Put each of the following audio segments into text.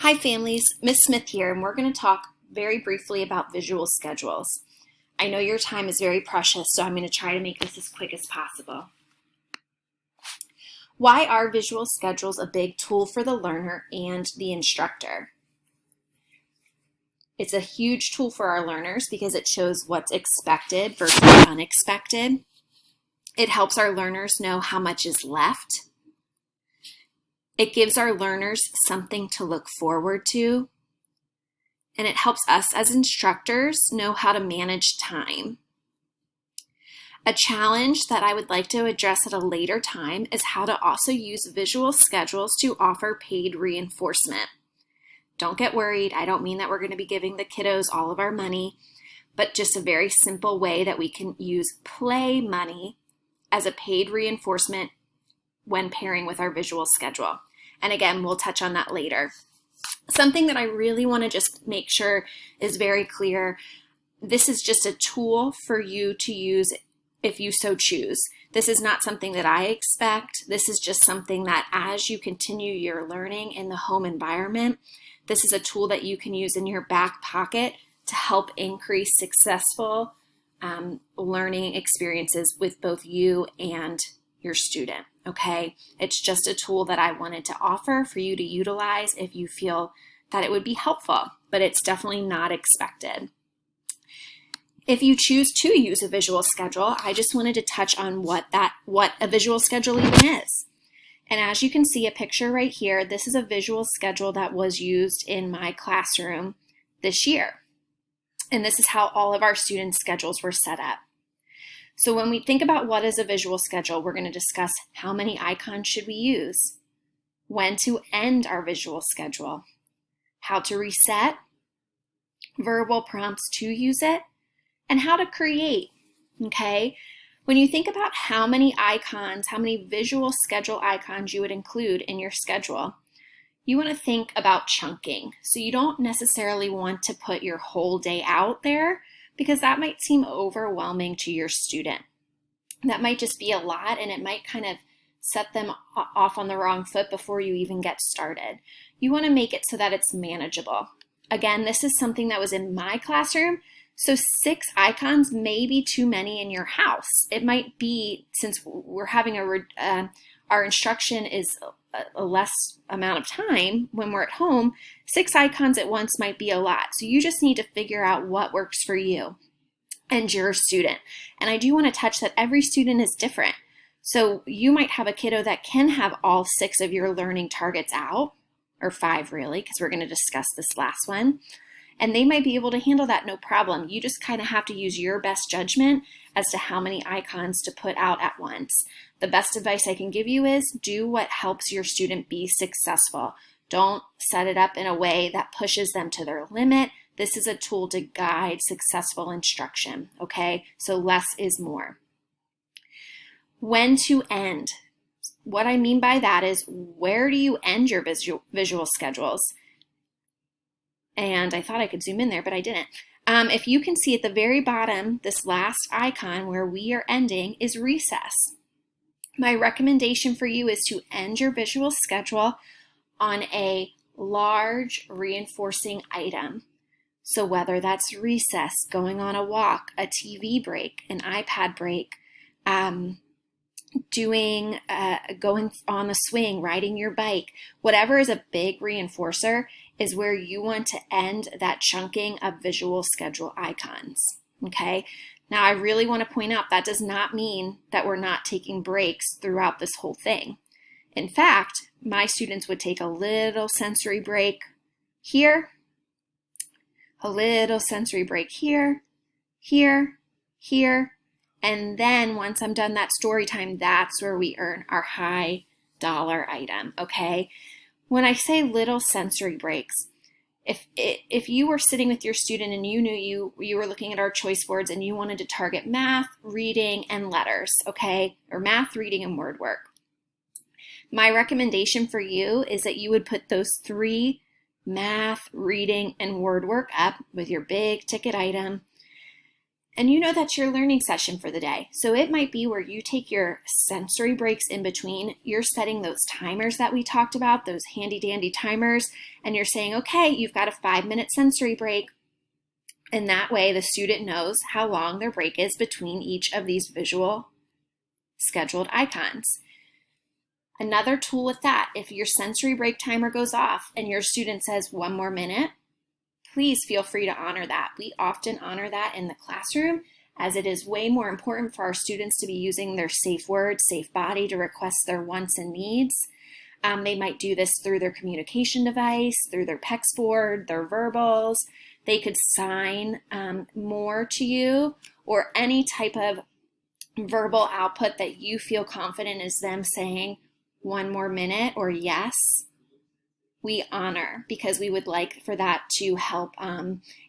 Hi families, Miss Smith here, and we're going to talk very briefly about visual schedules. I know your time is very precious, so I'm going to try to make this as quick as possible. Why are visual schedules a big tool for the learner and the instructor? It's a huge tool for our learners because it shows what's expected versus unexpected. It helps our learners know how much is left. It gives our learners something to look forward to, and it helps us as instructors know how to manage time. A challenge that I would like to address at a later time is how to also use visual schedules to offer paid reinforcement. Don't get worried, I don't mean that we're going to be giving the kiddos all of our money, but just a very simple way that we can use play money as a paid reinforcement when pairing with our visual schedule. And again, we'll touch on that later. Something that I really want to just make sure is very clear, this is just a tool for you to use if you so choose. This is not something that I expect. This is just something that as you continue your learning in the home environment, this is a tool that you can use in your back pocket to help increase successful learning experiences with both you and your student, okay? It's just a tool that I wanted to offer for you to utilize if you feel that it would be helpful, but it's definitely not expected. If you choose to use a visual schedule, I just wanted to touch on what a visual schedule even is. And as you can see a picture right here, this is a visual schedule that was used in my classroom this year. And this is how all of our students' schedules were set up. So when we think about what is a visual schedule, we're going to discuss how many icons should we use, when to end our visual schedule, how to reset, verbal prompts to use it, and how to create, okay? When you think about how many icons, how many visual schedule icons you would include in your schedule, you want to think about chunking. So you don't necessarily want to put your whole day out there because that might seem overwhelming to your student. That might just be a lot and it might kind of set them off on the wrong foot before you even get started. You want to make it so that it's manageable. Again, this is something that was in my classroom, so 6 icons may be too many in your house. It might be, since we're having our instruction is a less amount of time when we're at home, 6 icons at once might be a lot. So you just need to figure out what works for you and your student. And I do want to touch that every student is different. So you might have a kiddo that can have all 6 of your learning targets out, or 5 really, because we're going to discuss this last one. And they might be able to handle that no problem. You just kind of have to use your best judgment as to how many icons to put out at once. The best advice I can give you is do what helps your student be successful. Don't set it up in a way that pushes them to their limit. This is a tool to guide successful instruction, okay? So less is more. When to end. What I mean by that is, where do you end your visual schedules? And I thought I could zoom in there, but I didn't. If you can see at the very bottom, this last icon where we are ending is recess. My recommendation for you is to end your visual schedule on a large reinforcing item. So whether that's recess, going on a walk, a TV break, an iPad break, going on a swing, riding your bike, whatever is a big reinforcer is where you want to end that chunking of visual schedule icons, okay? Now I really want to point out that does not mean that we're not taking breaks throughout this whole thing. In fact, my students would take a little sensory break here, a little sensory break here, here, here, and then once I'm done that story time, that's where we earn our high dollar item, okay? When I say little sensory breaks, if you were sitting with your student and you knew you were looking at our choice boards and you wanted to target math, reading, and letters, okay? Or math, reading, and word work. My recommendation for you is that you would put those 3 math, reading, and word work up with your big ticket item. And you know that's your learning session for the day. So it might be where you take your sensory breaks in between. You're setting those timers that we talked about, those handy dandy timers, and you're saying, okay, you've got a 5-minute sensory break. And that way the student knows how long their break is between each of these visual scheduled icons. Another tool with that, if your sensory break timer goes off and your student says 1 more minute, please feel free to honor that. We often honor that in the classroom, as it is way more important for our students to be using their safe word, safe body to request their wants and needs. They might do this through their communication device, through their PEX board, their verbals. They could sign more to you, or any type of verbal output that you feel confident is them saying 1 more minute or yes. We honor, because we would like for that to help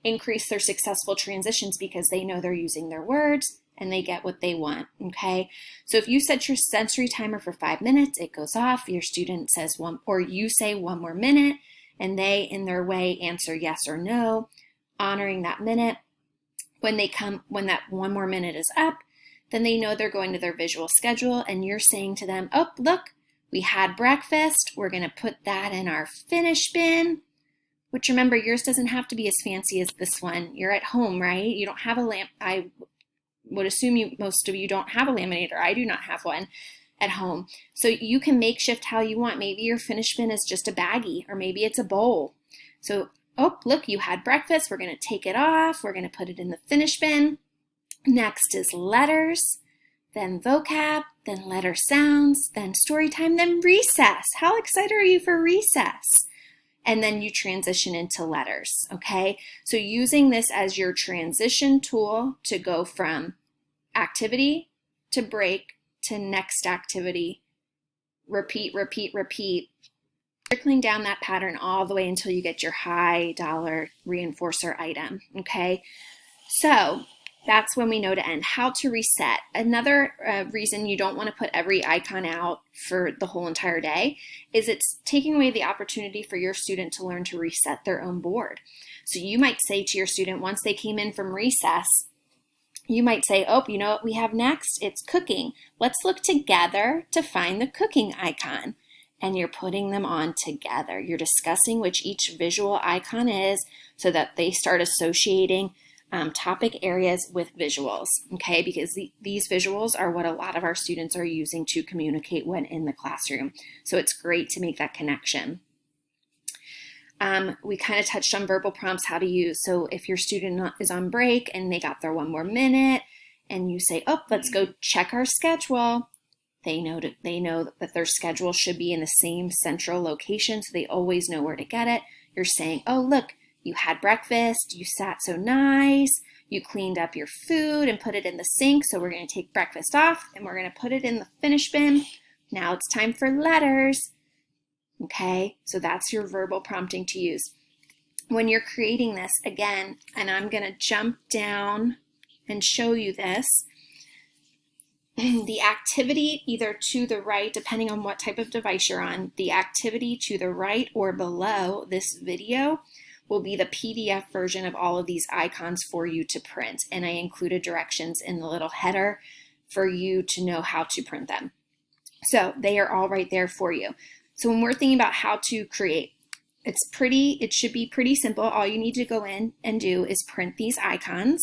increase their successful transitions, because they know they're using their words and they get what they want, okay? So if you set your sensory timer for 5 minutes, it goes off, your student says one, or you say 1 more minute, and they in their way answer yes or no, honoring that minute. When that 1 more minute is up, then they know they're going to their visual schedule, and you're saying to them, oh, look, we had breakfast. We're going to put that in our finish bin, which, remember, yours doesn't have to be as fancy as this one. You're at home, right? You don't have a lamp. I would assume most of you don't have a laminator. I do not have one at home. So you can makeshift how you want. Maybe your finish bin is just a baggie, or maybe it's a bowl. So, oh, look, you had breakfast. We're going to take it off. We're going to put it in the finish bin. Next is letters, then vocab, then letter sounds, then story time, then recess. How excited are you for recess? And then you transition into letters, okay? So using this as your transition tool to go from activity to break to next activity, repeat, repeat, repeat, trickling down that pattern all the way until you get your high dollar reinforcer item, okay? So that's when we know to end. How to reset. Another reason you don't want to put every icon out for the whole entire day is it's taking away the opportunity for your student to learn to reset their own board. So you might say to your student, once they came in from recess, you might say, oh, you know what we have next? It's cooking. Let's look together to find the cooking icon. And you're putting them on together. You're discussing which each visual icon is, so that they start associating topic areas with visuals, okay? Because these visuals are what a lot of our students are using to communicate when in the classroom. So it's great to make that connection. We kind of touched on verbal prompts, how to use. So if your student is on break and they got their 1 more minute, and you say, oh, let's go check our schedule. They know that their schedule should be in the same central location, so they always know where to get it. You're saying, oh, look, you had breakfast, you sat so nice, you cleaned up your food and put it in the sink, so we're going to take breakfast off and we're going to put it in the finish bin. Now it's time for letters, okay? So that's your verbal prompting to use. When you're creating this, again, and I'm going to jump down and show you this, the activity either to the right, depending on what type of device you're on, the activity to the right or below this video will be the PDF version of all of these icons for you to print. And I included directions in the little header for you to know how to print them. So they are all right there for you. So when we're thinking about how to create, it should be pretty simple. All you need to go in and do is print these icons.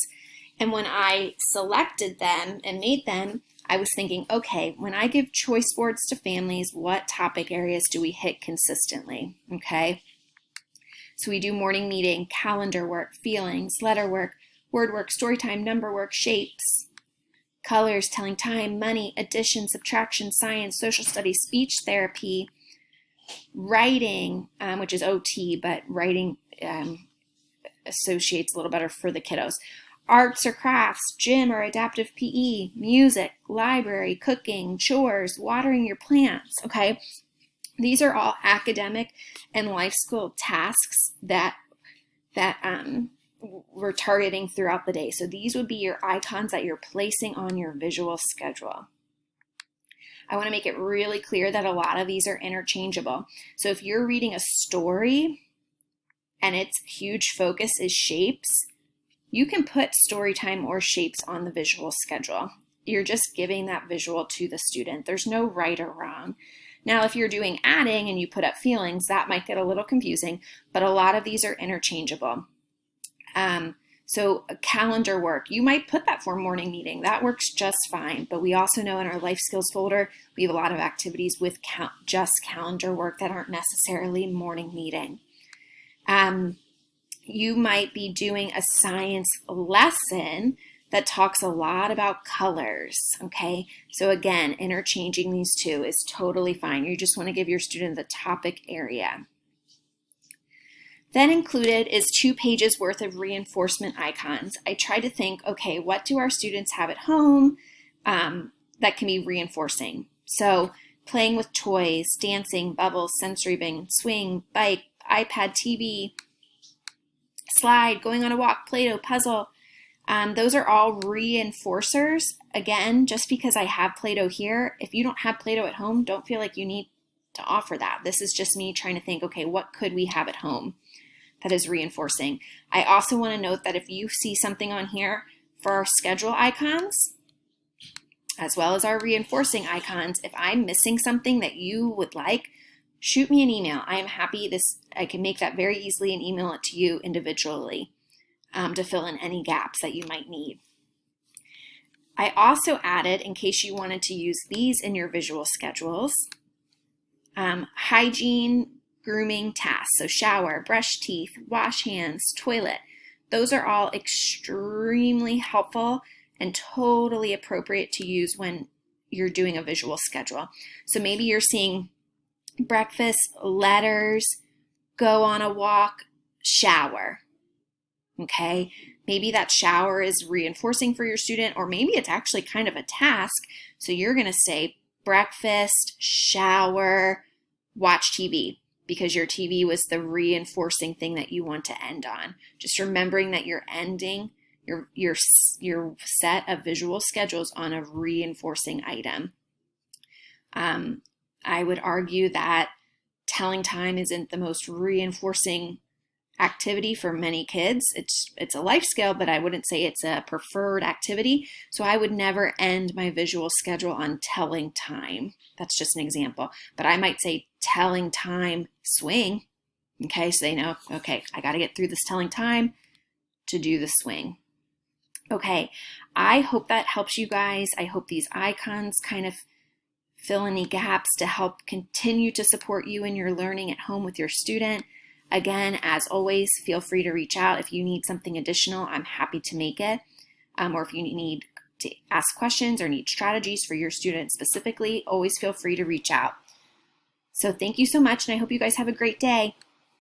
And when I selected them and made them, I was thinking, okay, when I give choice boards to families, what topic areas do we hit consistently, okay? So we do morning meeting, calendar work, feelings, letter work, word work, story time, number work, shapes, colors, telling time, money, addition, subtraction, science, social studies, speech therapy, writing, which is OT, but writing associates a little better for the kiddos. Arts or crafts, gym or adaptive PE, music, library, cooking, chores, watering your plants, okay? These are all academic and life skill tasks that we're targeting throughout the day. So these would be your icons that you're placing on your visual schedule. I want to make it really clear that a lot of these are interchangeable. So if you're reading a story and its huge focus is shapes, you can put story time or shapes on the visual schedule. You're just giving that visual to the student. There's no right or wrong. Now, if you're doing adding and you put up feelings, that might get a little confusing, but a lot of these are interchangeable. So calendar work, you might put that for morning meeting. That works just fine. But we also know in our life skills folder, we have a lot of activities with just calendar work that aren't necessarily morning meeting. You might be doing a science lesson that talks a lot about colors, okay? So again, interchanging these two is totally fine. You just want to give your student the topic area. Then included is 2 pages worth of reinforcement icons. I try to think, okay, what do our students have at home that can be reinforcing? So playing with toys, dancing, bubbles, sensory bin, swing, bike, iPad, TV, slide, going on a walk, Play-Doh, puzzle. Those are all reinforcers. Again, just because I have Play-Doh here, if you don't have Play-Doh at home, don't feel like you need to offer that. This is just me trying to think, okay, what could we have at home that is reinforcing? I also want to note that if you see something on here for our schedule icons, as well as our reinforcing icons, if I'm missing something that you would like, shoot me an email. I am happy. I can make that very easily and email it to you individually to fill in any gaps that you might need. I also added, in case you wanted to use these in your visual schedules, hygiene, grooming tasks. So shower, brush teeth, wash hands, toilet. Those are all extremely helpful and totally appropriate to use when you're doing a visual schedule. So maybe you're seeing breakfast, letters, go on a walk, shower. Okay, maybe that shower is reinforcing for your student, or maybe it's actually kind of a task. So you're going to say breakfast, shower, watch TV, because your TV was the reinforcing thing that you want to end on. Just remembering that you're ending your set of visual schedules on a reinforcing item. I would argue that telling time isn't the most reinforcing activity for many kids. It's a life skill, but I wouldn't say it's a preferred activity. So I would never end my visual schedule on telling time. That's just an example. But I might say telling time swing. Okay, so they know, okay, I got to get through this telling time to do the swing. Okay, I hope that helps you guys. I hope these icons kind of fill any gaps to help continue to support you in your learning at home with your student. Again, as always, feel free to reach out if you need something additional. I'm happy to make it. Or if you need to ask questions or need strategies for your student specifically, always feel free to reach out. So thank you so much, and I hope you guys have a great day.